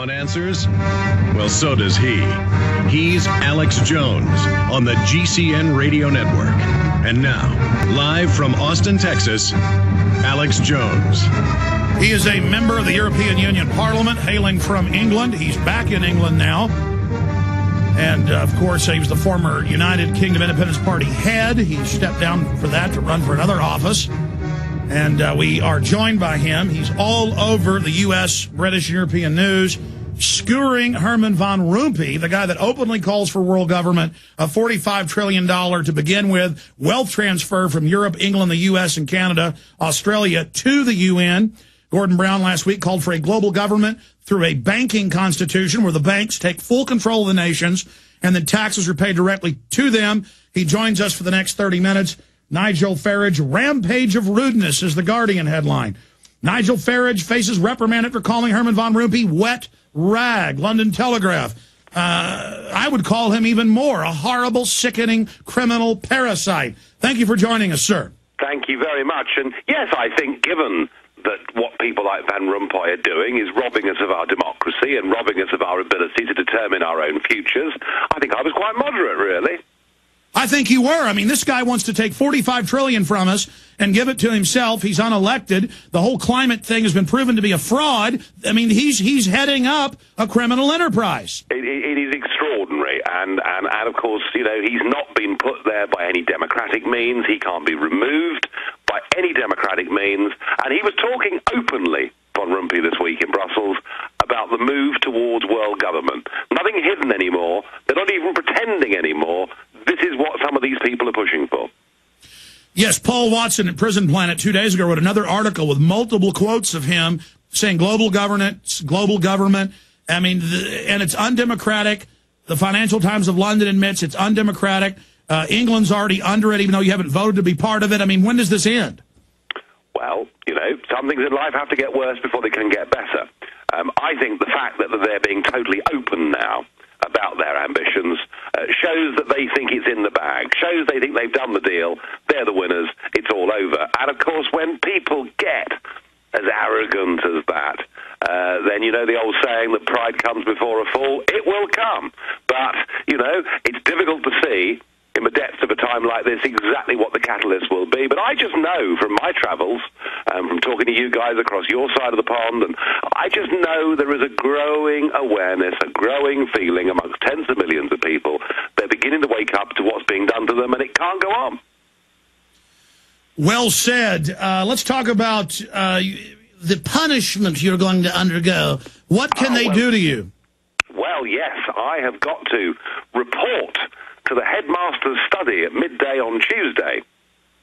want answers? Well, so does he. He's Alex Jones on the GCN Radio Network. And now, live from Austin, Texas, Alex Jones. He is a member of the European Union Parliament, hailing from England. He's back in England now. And, of course, he was the former United Kingdom Independence Party head. He stepped down for that to run for another office. And we are joined by him. He's all over the U.S., British, and European news, skewering Herman Van Rompuy, the guy that openly calls for world government, a $45 trillion to begin with, wealth transfer from Europe, England, the U.S., and Canada, Australia to the UN. Gordon Brown last week called for a global government through a banking constitution where the banks take full control of the nations and then taxes are paid directly to them. He joins us for the next 30 minutes. Nigel Farage, rampage of rudeness is the Guardian headline. Nigel Farage faces reprimanded for calling Herman Van Rompuy wet rag. London Telegraph. I would call him even more, a horrible, sickening, criminal parasite. Thank you for joining us, sir. Thank you very much. And yes, I think given that what people like Van Rompuy are doing is robbing us of our democracy and robbing us of our ability to determine our own futures, I think I was quite moderate, really. I think you were. I mean, this guy wants to take $45 trillion from us and give it to himself. He's unelected. The whole climate thing has been proven to be a fraud. I mean, he's heading up a criminal enterprise. It is extraordinary. And of course, you know, he's not been put there by any democratic means. He can't be removed by any democratic means. And he was talking openly, Van Rompuy, this week in Brussels, about the move towards world government. Nothing hidden anymore. They're not even pretending anymore. This is what some of these people are pushing for. Yes, Paul Watson at Prison Planet 2 days ago wrote another article with multiple quotes of him saying global governance, global government. I mean, and it's undemocratic. The Financial Times of London admits it's undemocratic. England's already under it, even though you haven't voted to be part of it. I mean, when does this end? Well, you know, some things in life have to get worse before they can get better. I think the fact that they're being totally open now about their ambitions shows that they think it's in the bag, shows they think they've done the deal, they're the winners, it's all over. And, of course, when people get as arrogant as that, then, you know, the old saying that pride comes before a fall, it will come. But, you know, it's difficult to see in the depths of a time like this exactly what the catalyst will be. But I just know from my travels, from talking to you guys across your side of the pond, and I just know there is a growing awareness, a growing feeling amongst tens of millions of people. They're beginning to wake up to what's being done to them, and it can't go on. Well said. Let's talk about the punishment you're going to undergo. What can they do to you? Well, yes, I have got to report to the headmaster's study at midday on Tuesday.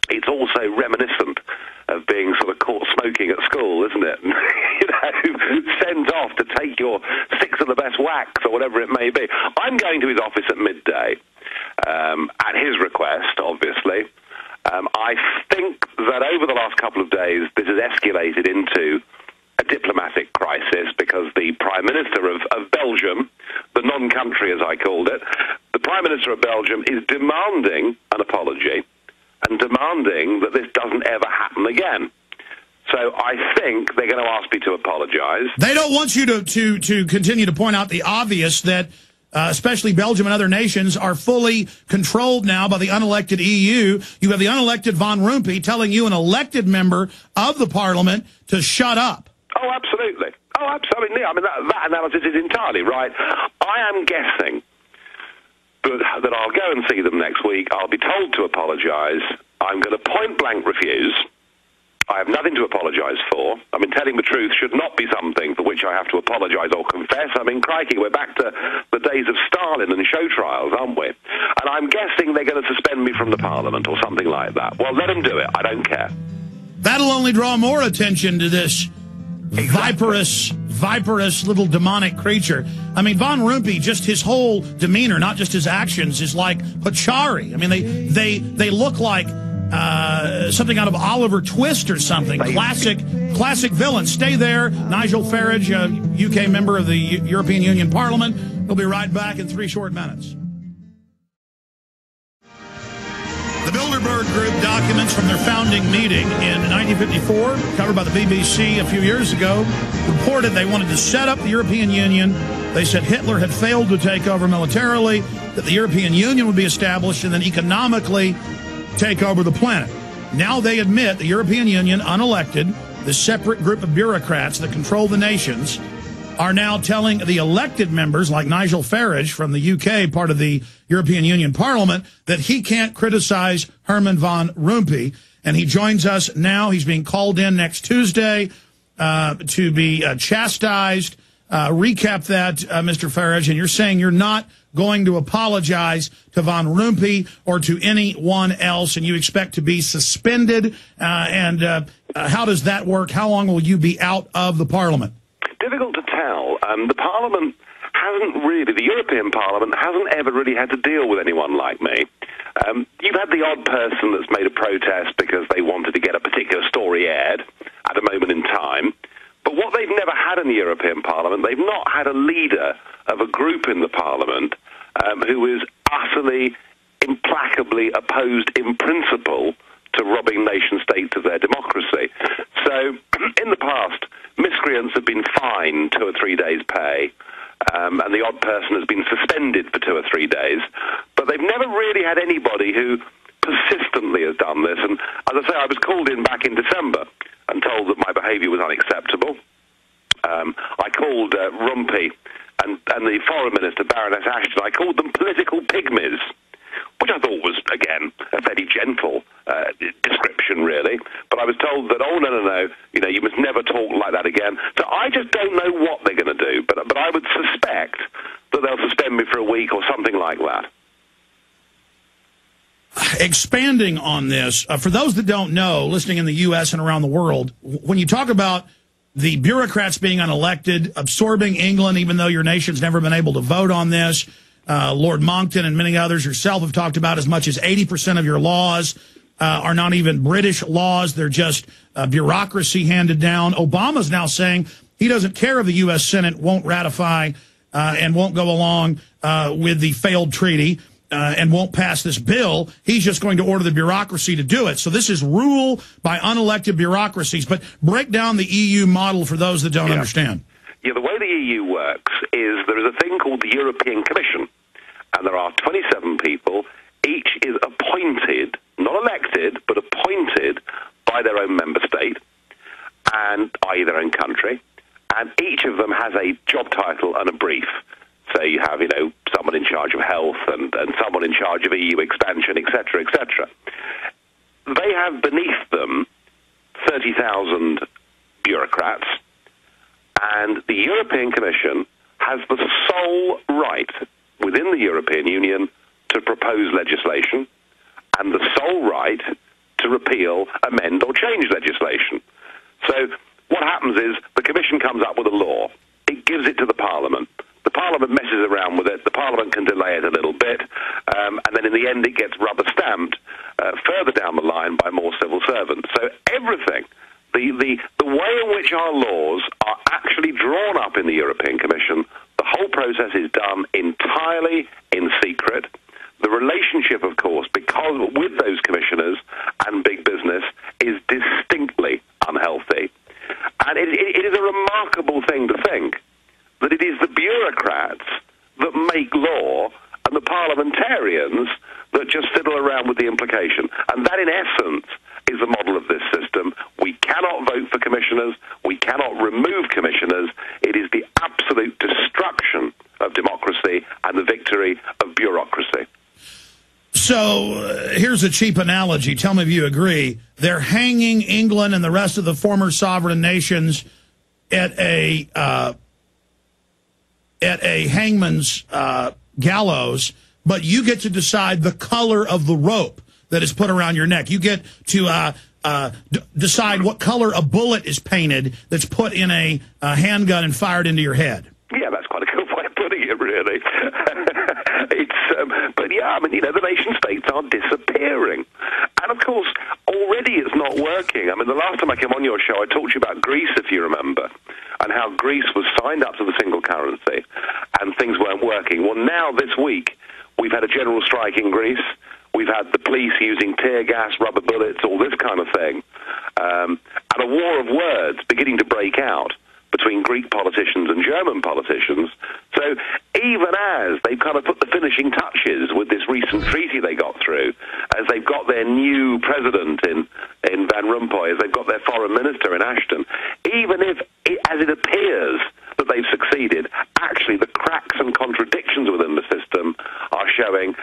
It's also reminiscent of being sort of caught smoking at school, isn't it? You know, sent off to take your 6 of the best wax or whatever it may be. I'm going to his office at midday, at his request, obviously. I think that over the last couple of days, this has escalated into a diplomatic crisis because the Prime Minister of Belgium, the non-country as I called it, the Prime Minister of Belgium is demanding an apology and demanding that this doesn't ever happen again. So I think they're going to ask me to apologize. They don't want you to continue to point out the obvious that especially Belgium and other nations are fully controlled now by the unelected EU. You have the unelected Van Rompuy telling you, an elected member of the parliament, to shut up. Oh, absolutely. Oh, absolutely. I mean, that analysis is entirely right. I am guessing that I'll go and see them next week. I'll be told to apologize. I'm going to point-blank refuse. I have nothing to apologize for. I mean, telling the truth should not be something for which I have to apologize or confess. I mean, crikey, we're back to the days of Stalin and show trials, aren't we? And I'm guessing they're going to suspend me from the parliament or something like that. Well, let them do it. I don't care. That'll only draw more attention to this viperous little demonic creature. I mean, Van Rompuy, just his whole demeanor, not just his actions, is like Pachari. I mean, they look like something out of Oliver Twist or something. Classic villain. Stay there. Nigel Farage, UK member of the European Union Parliament. We'll be right back in 3 short minutes. The Bilderberg group documents from their founding meeting in 1954, covered by the BBC a few years ago, reported they wanted to set up the European Union. They said Hitler had failed to take over militarily, that the European Union would be established, and then economically take over the planet. Now they admit the European Union, unelected, the separate group of bureaucrats that control the nations, are now telling the elected members, like Nigel Farage from the UK, part of the European Union Parliament, that he can't criticize Herman Van Rompuy. And he joins us now. He's being called in next Tuesday to be chastised. Recap that, Mr. Farage, and you're saying you're not going to apologize to Van Rompuy or to anyone else, and you expect to be suspended. How does that work? How long will you be out of the Parliament? Difficult to tell. The Parliament hasn't really, the European Parliament hasn't ever really had to deal with anyone like me. You've had the odd person that's made a protest because they wanted to get a particular story aired at a moment in time. But what they've never had in the European Parliament, they've not had a leader of a group in the Parliament who is utterly, implacably opposed in principle to robbing nation-states of their democracy. So, in the past, miscreants have been fined 2 or 3 days' pay, and the odd person has been suspended for 2 or 3 days, but they've never really had anybody who persistently has done this. And as I say, I was called in back in December and told that my behaviour was unacceptable. I called Rompuy and the Foreign Minister, Baroness Ashton, I called them political pygmies, which I thought was, again, a fairly gentle description, really. But I was told that, oh, no, you must never talk like that again. So I just don't know what they're going to do, but I would suspect that they'll suspend me for a week or something like that. Expanding on this, for those that don't know, listening in the U.S. and around the world, when you talk about the bureaucrats being unelected, absorbing England, even though your nation's never been able to vote on this, Lord Monckton and many others yourself have talked about as much as 80% of your laws are not even British laws. They're just bureaucracy handed down. Obama's now saying he doesn't care if the U.S. Senate won't ratify and won't go along with the failed treaty and won't pass this bill. He's just going to order the bureaucracy to do it. So this is rule by unelected bureaucracies. But break down the EU model for those that don't understand. Yeah, the way the EU works is there is a thing called the European Commission, and there are 27 people. Each is appointed, not elected, but appointed by their own member state, and i.e. their own country, and each of them has a job title and a brief. So you have, someone in charge of health and someone in charge of EU expansion, etc., etc. They have beneath them 30,000 bureaucrats, and the European Commission has the sole right within the European Union to propose legislation and the sole right to repeal, amend, or change legislation. So what happens is the Commission comes up with a law. It gives it to the Parliament. The Parliament messes around with it. The Parliament can delay it a little bit, and then in the end it gets rubber-stamped further down the line by more civil servants. So everything, the way in which our laws are actually drawn up in the European Commission, the whole process is done entirely in secret. The relationship, of course, because with those commissioners and big business, is distinctly unhealthy. And it is a remarkable thing to think that it is the bureaucrats that make law and the parliamentarians that just fiddle around with the implication. And that, in essence, is the model of this system. We cannot vote for commissioners. We cannot remove commissioners. It is the absolute destruction of democracy and the victory of bureaucracy. So here's a cheap analogy. Tell me if you agree. They're hanging England and the rest of the former sovereign nations at a hangman's gallows, but you get to decide the color of the rope that is put around your neck. You get to decide what color a bullet is painted that's put in a handgun and fired into your head. Yeah, that's quite a good way of putting it, really. But yeah, I mean, the nation states are disappearing. And of course, already it's not working. I mean, the last time I came on your show, I talked to you about Greece, if you remember, and how Greece was signed up to the single currency and things weren't working. Well, now, this week, we've had a general strike in Greece. We've had the police using tear gas, rubber bullets, all this kind of thing. And a war of words beginning to break out between Greek politicians and German politicians. So even as they've kind of put the finishing touches with this recent treaty they got through, as they've got their new president in Van Rompuy, as they've got their foreign minister in Ashton, even if, as it appears that they've succeeded, actually the cracks and contradictions within the system are showing